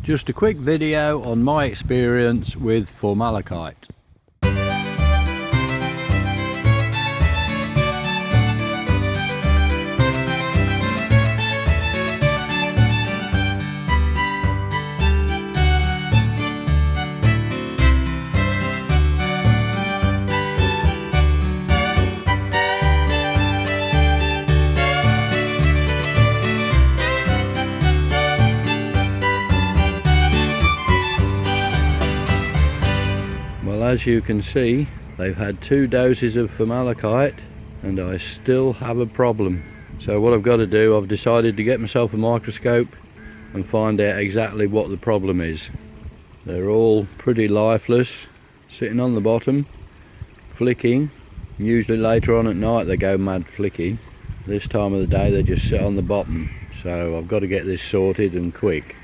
Just a quick video on my experience with formaldehyde. As you can see, they've had 2 doses of formaldehyde and I still have a problem. So what I've got to do, I've decided to get myself a microscope and find out exactly what the problem is. They're all pretty lifeless, sitting on the bottom, flicking. Usually later on at night they go mad flicking. This time of the day they just sit on the bottom. So I've got to get this sorted and quick.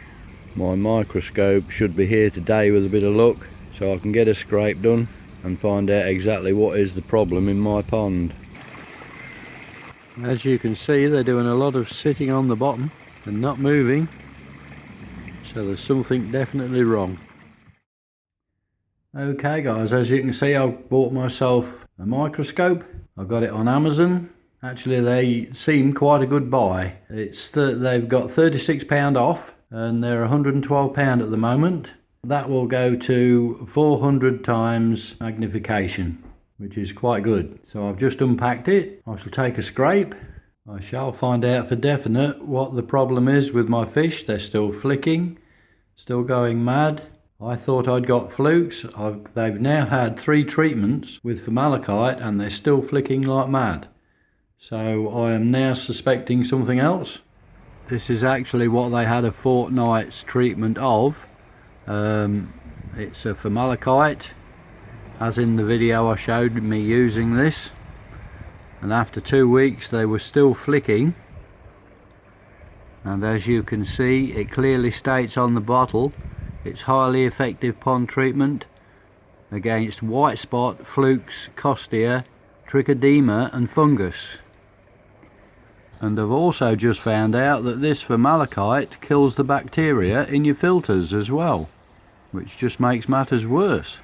My microscope should be here today with a bit of luck, so I can get a scrape done and find out exactly what is the problem in my pond. As you can see, they're doing a lot of sitting on the bottom and not moving, so there's something definitely wrong. Okay guys, as you can see, I've bought myself a microscope. I got it on Amazon. Actually they seem quite a good buy. They've got £36 off and they're £112 at the moment. That will go to 400 times magnification, which is quite good. So I've just unpacked it. I shall take a scrape. I shall find out for definite what the problem is with my fish. They're still flicking, still going mad. I thought I'd got flukes. They've now had 3 treatments with formaldehyde and they're still flicking like mad. So I am now suspecting something else. This is actually what they had a fortnight's treatment of. It's a formaldehyde, as in the video I showed me using this, and after 2 weeks they were still flicking, and as you can see it clearly states on the bottle it's highly effective pond treatment against white spot, flukes, costia, trichodema and fungus. And I've also just found out that this formaldehyde kills the bacteria in your filters as well, which just makes matters worse.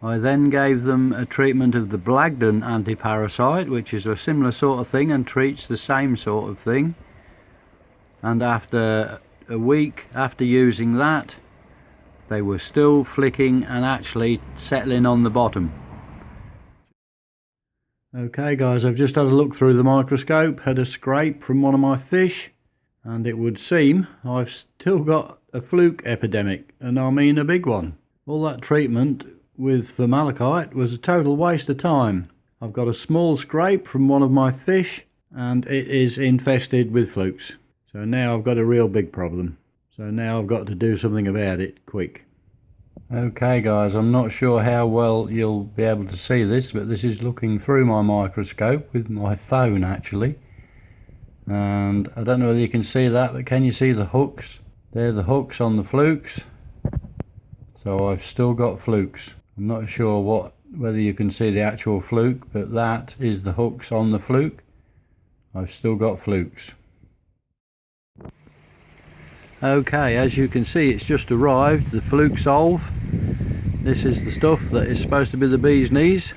I then gave them a treatment of the Blagden anti-parasite, which is a similar sort of thing and treats the same sort of thing. And after a week after using that, they were still flicking and actually settling on the bottom. Okay guys, I've just had a look through the microscope, had a scrape from one of my fish, and it would seem I've still got a fluke epidemic, and I mean a big one. All that treatment with formaldehyde was a total waste of time. I've got a small scrape from one of my fish and it is infested with flukes. So now I've got a real big problem. So now I've got to do something about it quick. Okay guys, I'm not sure how well you'll be able to see this, but this is looking through my microscope with my phone actually. And I don't know whether you can see that, but can you see the hooks? They're the hooks on the flukes. So I've still got flukes. I'm not sure whether you can see the actual fluke, but that is the hooks on the fluke. I've still got flukes. Okay, as you can see it's just arrived, the fluke solve. This is the stuff that is supposed to be the bee's knees.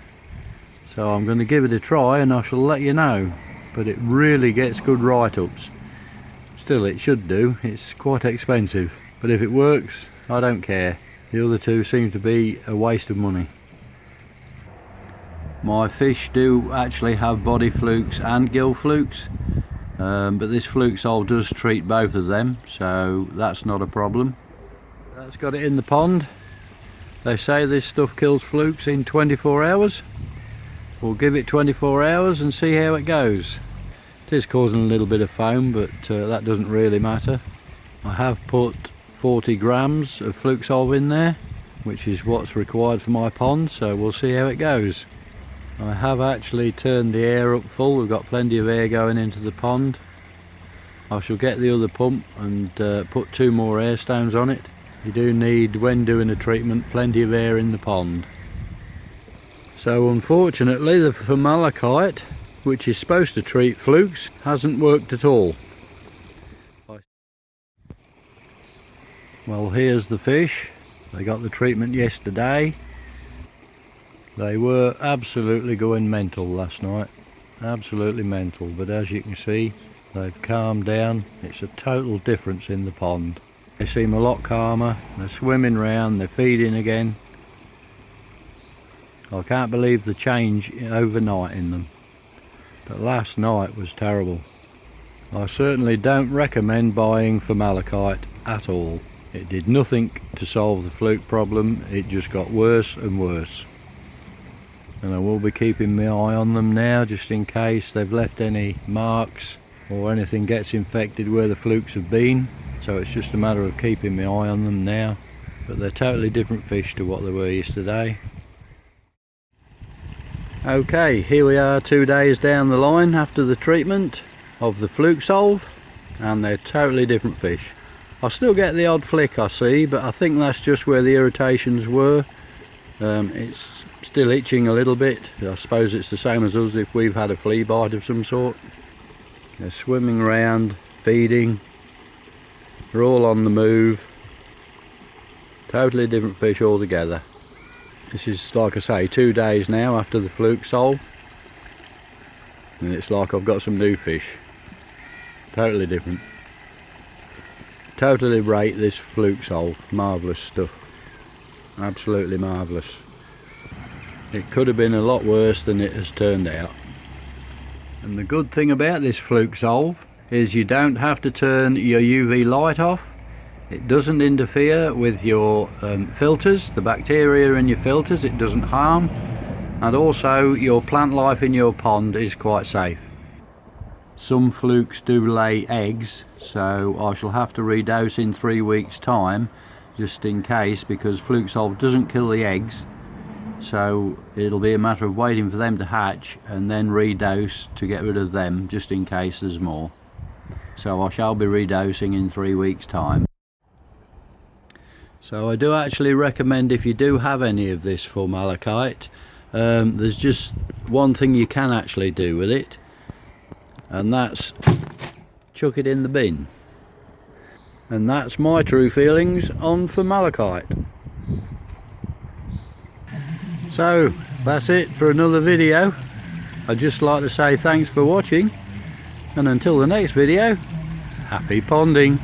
So I'm going to give it a try and I shall let you know. But it really gets good write-ups. Still it should do, it's quite expensive. But if it works, I don't care. The other two seem to be a waste of money. My fish do actually have body flukes and gill flukes. But this fluke solve does treat both of them, so that's not a problem. That's got it in the pond. They say this stuff kills flukes in 24 hours. We'll give it 24 hours and see how it goes. It is causing a little bit of foam, but that doesn't really matter. I have put 40 grams of fluke solve in there, which is what's required for my pond, so we'll see how it goes. I have actually turned the air up full. We've got plenty of air going into the pond. I shall get the other pump and put 2 more air stones on it. You do need, when doing a treatment, plenty of air in the pond. So unfortunately the formaldehyde, which is supposed to treat flukes, hasn't worked at all. Well, here's the fish. They got the treatment yesterday. They were absolutely going mental last night. Absolutely mental, but as you can see, they've calmed down. It's a total difference in the pond. They seem a lot calmer. They're swimming around, they're feeding again. I can't believe the change overnight in them. But last night was terrible. I certainly don't recommend buying formaldehyde at all. It did nothing to solve the fluke problem, it just got worse and worse. And I will be keeping my eye on them now, just in case they've left any marks or anything gets infected where the flukes have been. So it's just a matter of keeping my eye on them now. But they're totally different fish to what they were yesterday. Okay, here we are 2 days down the line after the treatment of the fluke solve, and they're totally different fish. I still get the odd flick I see, but I think that's just where the irritations were. It's still itching a little bit. I suppose it's the same as us if we've had a flea bite of some sort. They're swimming around, feeding, they're all on the move. Totally different fish altogether. This is, like I say, 2 days now after the fluke solve, and it's like I've got some new fish. Totally different. Totally rate this fluke solve. Marvellous stuff. Absolutely marvellous. It could have been a lot worse than it has turned out. And the good thing about this fluke solve is you don't have to turn your UV light off. It doesn't interfere with your filters, the bacteria in your filters, it doesn't harm, and also your plant life in your pond is quite safe. Some flukes do lay eggs, so I shall have to redose in 3 weeks' time, just in case, because fluke solve doesn't kill the eggs, so it'll be a matter of waiting for them to hatch and then redose to get rid of them, just in case there's more. So I shall be redosing in 3 weeks' time. So I do actually recommend, if you do have any of this formaldehyde, there's just one thing you can actually do with it, and that's chuck it in the bin. And that's my true feelings on formaldehyde. So that's it for another video. I'd just like to say thanks for watching, and until the next video, happy ponding.